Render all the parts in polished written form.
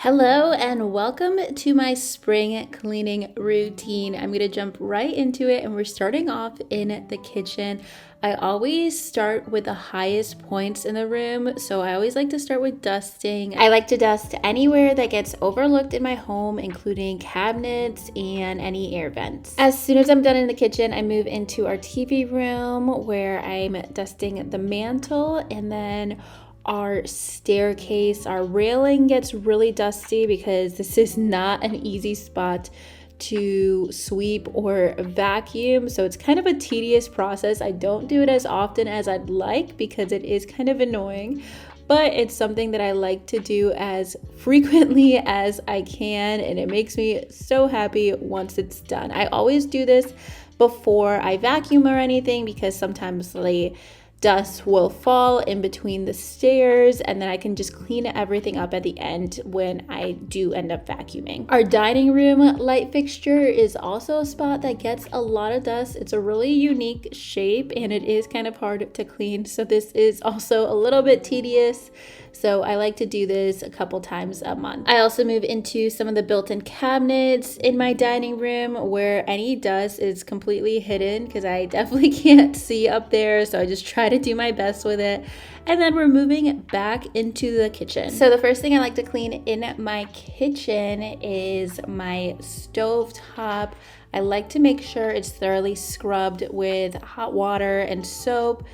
Hello and welcome to my spring cleaning routine. I'm going to jump right into it and we're starting off in the kitchen. I always start with the highest points in the room, so I always like to start with dusting. I like to dust anywhere that gets overlooked in my home, including cabinets and any air vents. As soon as I'm done in the kitchen, I move into our TV room where I'm dusting the mantle, and then our staircase, our railing gets really dusty because this is not an easy spot to sweep or vacuum, so it's kind of a tedious process. I don't do it as often as I'd like because it is kind of annoying, but it's something that I like to do as frequently as I can, and it makes me so happy once it's done. I always do this before I vacuum or anything because sometimes dust will fall in between the stairs, and then I can just clean everything up at the end when I do end up vacuuming. Our dining room light fixture is also a spot that gets a lot of dust. It's a really unique shape and it is kind of hard to clean, so this is also a little bit tedious. So I like to do this a couple times a month. I also move into some of the built-in cabinets in my dining room where any dust is completely hidden because I definitely can't see up there. So I just try to do my best with it. And then we're moving back into the kitchen. So the first thing I like to clean in my kitchen is my stove top. I like to make sure it's thoroughly scrubbed with hot water and soap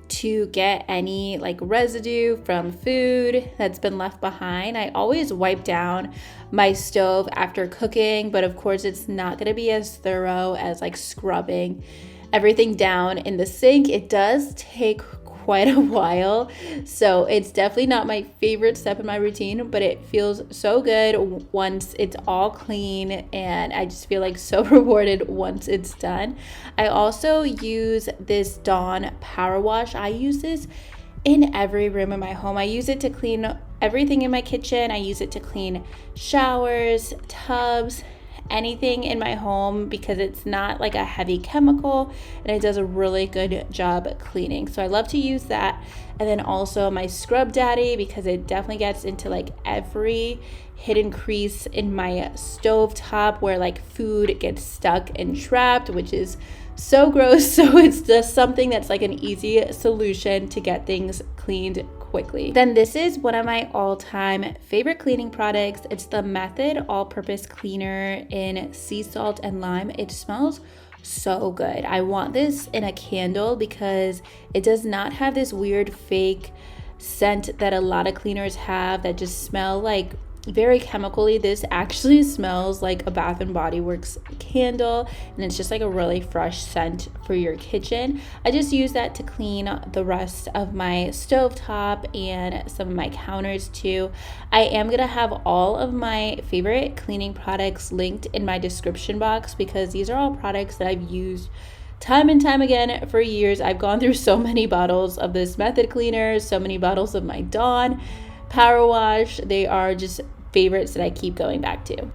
to get any residue from food that's been left behind. I always wipe down my stove after cooking, but of course it's not going to be as thorough as scrubbing everything down in the sink. It does take quite a while, so it's definitely not my favorite step in my routine, but it feels so good once it's all clean, and I just feel so rewarded once it's done. I also use this Dawn power wash. I use this in every room in my home. I use it to clean everything in my kitchen. I use it to clean showers, tubs, anything in my home because it's not a heavy chemical, and it does a really good job cleaning. So I love to use that. And then also my Scrub Daddy, because it definitely gets into every hidden crease in my stove top where food gets stuck and trapped, which is so gross. So it's just something that's an easy solution to get things cleaned quickly. Then this is one of my all-time favorite cleaning products. It's the Method all-purpose cleaner in sea salt and lime. It smells so good. I want this in a candle because it does not have this weird fake scent that a lot of cleaners have that just smell very chemically. This actually smells like a Bath and Body Works candle, and it's just a really fresh scent for your kitchen. I just use that to clean the rest of my stovetop and some of my counters too. I am gonna have all of my favorite cleaning products linked in my description box because these are all products that I've used time and time again for years. I've gone through so many bottles of this Method cleaner, so many bottles of my Dawn power wash. They are just favorites that I keep going back to.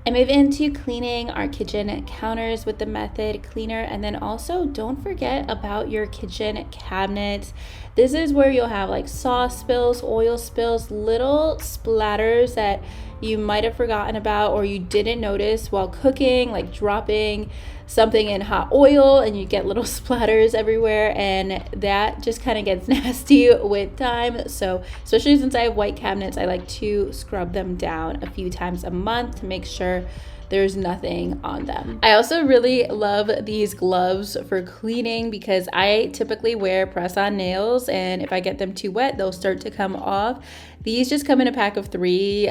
I move into cleaning our kitchen counters with the Method cleaner, and then also don't forget about your kitchen cabinets. This is where you'll have sauce spills, oil spills, little splatters that you might have forgotten about or you didn't notice while cooking, dropping something in hot oil and you get little splatters everywhere, and that just kind of gets nasty with time. So especially since I have white cabinets, I like to scrub them down a few times a month to make sure there's nothing on them. I also really love these gloves for cleaning because I typically wear press-on nails, and if I get them too wet, they'll start to come off. These just come in a pack of 3,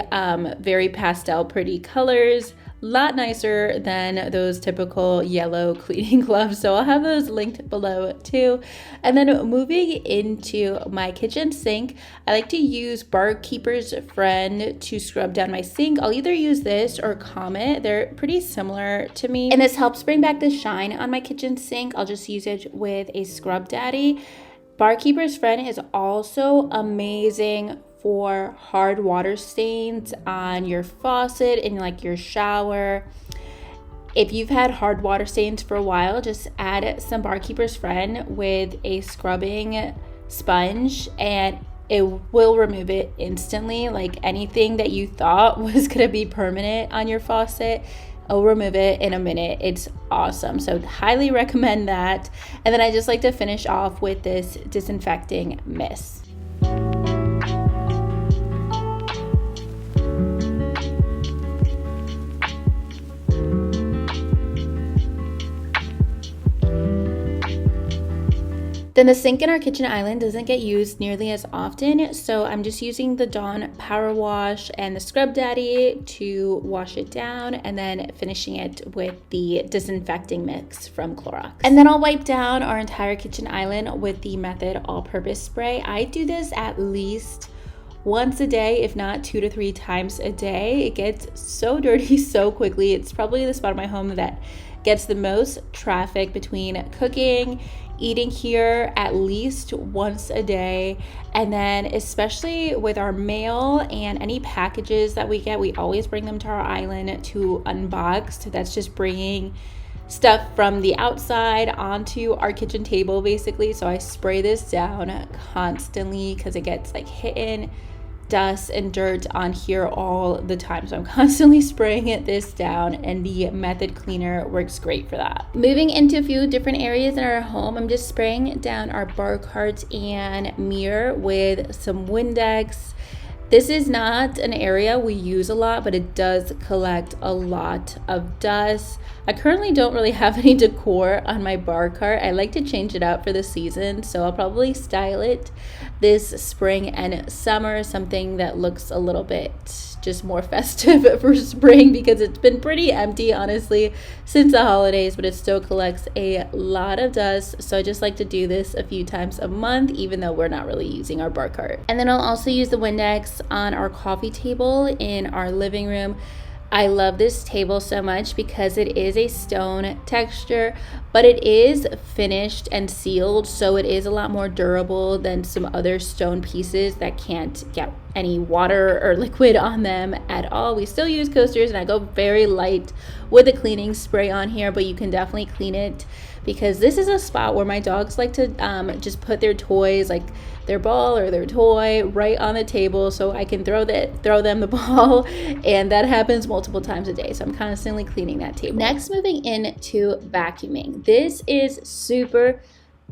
very pastel pretty colors. Lot nicer than those typical yellow cleaning gloves, so I'll have those linked below too. And then moving into my kitchen sink, I like to use Barkeeper's Friend to scrub down my sink. I'll either use this or Comet. They're pretty similar to me, and this helps bring back the shine on my kitchen sink. I'll just use it with a Scrub Daddy. Barkeeper's Friend is also amazing for hard water stains on your faucet in your shower. If you've had hard water stains for a while, just add some Barkeeper's Friend with a scrubbing sponge, and it will remove it instantly. Like anything that you thought was gonna be permanent on your faucet, it'll remove it in a minute. It's awesome. So highly recommend that. And then I just like to finish off with this disinfecting mist. Then the sink in our kitchen island doesn't get used nearly as often, so I'm just using the Dawn Power Wash and the Scrub Daddy to wash it down, and then finishing it with the disinfecting mix from Clorox. And then I'll wipe down our entire kitchen island with the Method All-Purpose Spray. I do this at least once a day, if not 2 to 3 times a day. It gets so dirty so quickly. It's probably the spot of my home that gets the most traffic between cooking, eating here at least once a day, and then especially with our mail and any packages that we get, we always bring them to our island to unbox. That's just bringing stuff from the outside onto our kitchen table basically. So I spray this down constantly because it gets like hitting dust and dirt on here all the time. So I'm constantly spraying this down, and the Method cleaner works great for that. Moving into a few different areas in our home, I'm just spraying down our bar cart and mirror with some Windex. This is not an area we use a lot, but it does collect a lot of dust. I currently don't really have any decor on my bar cart. I like to change it up for the season, so I'll probably style it this spring and summer, something that looks a little bit just more festive for spring, because it's been pretty empty honestly since the holidays, but it still collects a lot of dust. So I just like to do this a few times a month, even though we're not really using our bar cart. And then I'll also use the Windex on our coffee table in our living room. I love this table so much because it is a stone texture, but it is finished and sealed, so it is a lot more durable than some other stone pieces that can't get any water or liquid on them at all. We still use coasters, and I go very light with the cleaning spray on here, but you can definitely clean it, because this is a spot where my dogs like to just put their toys, like their ball or their toy, right on the table, so I can throw them the ball, and that happens multiple times a day. So I'm constantly cleaning that table. Next, moving into vacuuming. This is super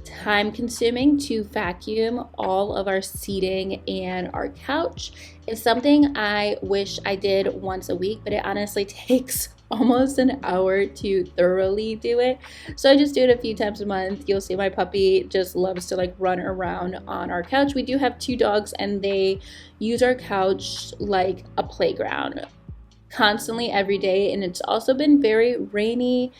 time consuming to vacuum all of our seating and our couch. It's something I wish I did once a week, but it honestly takes almost an hour to thoroughly do it. So I just do it a few times a month. You'll see my puppy just loves to like run around on our couch. We do have 2 dogs, and they use our couch like a playground constantly every day. And it's also been very rainy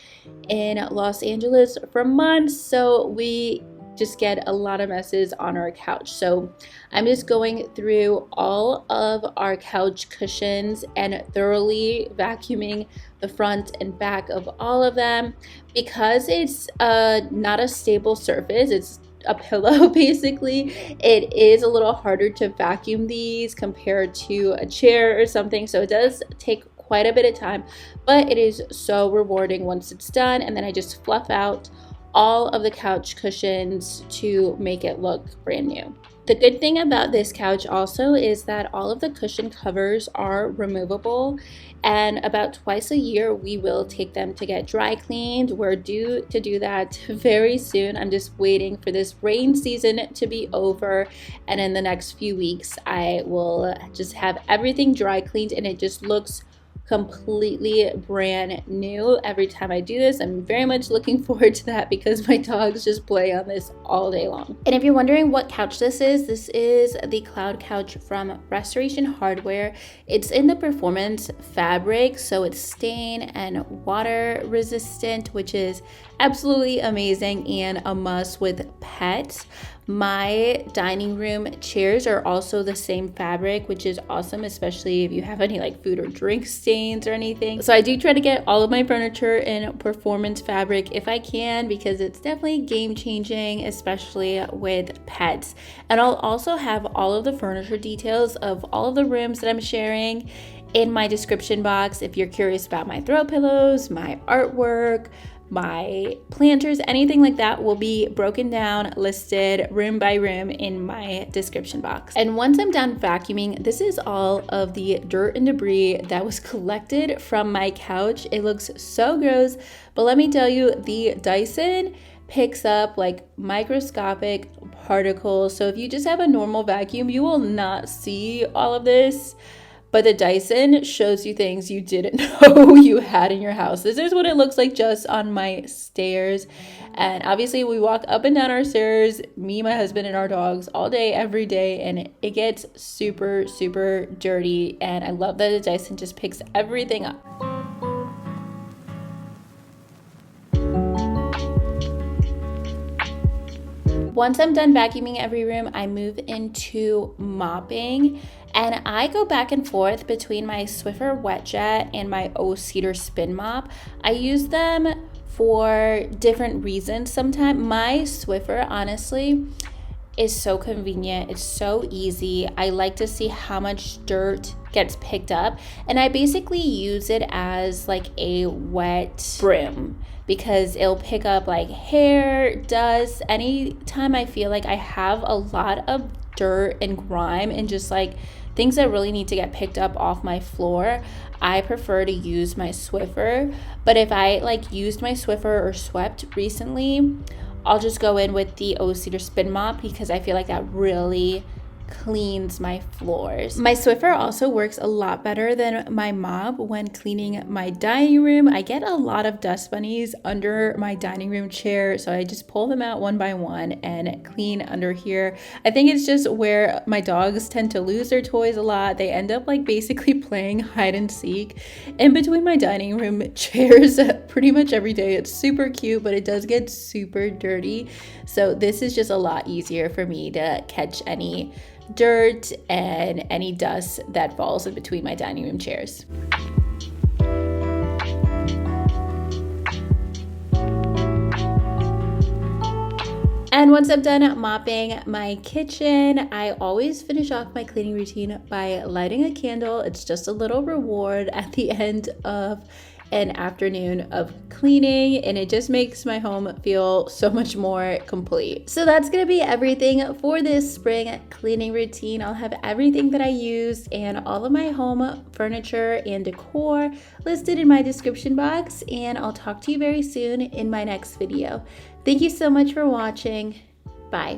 in Los Angeles for months, so we just get a lot of messes on our couch. So I'm just going through all of our couch cushions and thoroughly vacuuming the front and back of all of them, because it's not a stable surface. It's a pillow basically. It is a little harder to vacuum these compared to a chair or something, so it does take quite a bit of time, but it is so rewarding once it's done. And then I just fluff out all of the couch cushions to make it look brand new. The good thing about this couch also is that all of the cushion covers are removable, and about twice a year we will take them to get dry cleaned. We're due to do that very soon. I'm just waiting for this rain season to be over, and in the next few weeks I will just have everything dry cleaned, and it just looks completely brand new every time I do this. I'm very much looking forward to that, because my dogs just play on this all day long. And if you're wondering what couch this is the Cloud Couch from Restoration Hardware. It's in the performance fabric, so it's stain and water resistant, which is absolutely amazing and a must with pets. My dining room chairs are also the same fabric, which is awesome, especially if you have any like food or drink stains or anything. So I do try to get all of my furniture in performance fabric if I can, because it's definitely game changing, especially with pets. And I'll also have all of the furniture details of all of the rooms that I'm sharing in my description box if you're curious about my throw pillows, my artwork, my planters, anything like that will be broken down, listed room by room in my description box. And once I'm done vacuuming, this is all of the dirt and debris that was collected from my couch. It looks so gross, but let me tell you, the Dyson picks up like microscopic particles. So if you just have a normal vacuum, you will not see all of this. But the Dyson shows you things you didn't know you had in your house. This is what it looks like just on my stairs. And obviously we walk up and down our stairs, me, my husband, and our dogs all day, every day. And it gets super, super dirty. And I love that the Dyson just picks everything up. Once I'm done vacuuming every room, I move into mopping, and I go back and forth between my Swiffer Wet Jet and my O-Cedar Spin Mop. I use them for different reasons sometimes. My Swiffer, honestly, is so convenient. It's so easy. I like to see how much dirt gets picked up, and I basically use it as like a wet broom because it'll pick up like hair, dust. Anytime I feel like I have a lot of dirt and grime and just like things that really need to get picked up off my floor, I prefer to use my Swiffer. But if I like used my Swiffer or swept recently, I'll just go in with the O-Cedar Spin Mop because I feel like that really cleans my floors. My Swiffer also works a lot better than my mop when cleaning my dining room. I get a lot of dust bunnies under my dining room chair, so I just pull them out one by one and clean under here. I think it's just where my dogs tend to lose their toys a lot. They end up like basically playing hide and seek in between my dining room chairs pretty much every day. It's super cute, but it does get super dirty. So this is just a lot easier for me to catch any dirt and any dust that falls in between my dining room chairs. And once I'm done mopping my kitchen, I always finish off my cleaning routine by lighting a candle. It's just a little reward at the end of an afternoon of cleaning, and it just makes my home feel so much more complete. So that's gonna be everything for this spring cleaning routine. I'll have everything that I used and all of my home furniture and decor listed in my description box, and I'll talk to you very soon in my next video. Thank you so much for watching. Bye.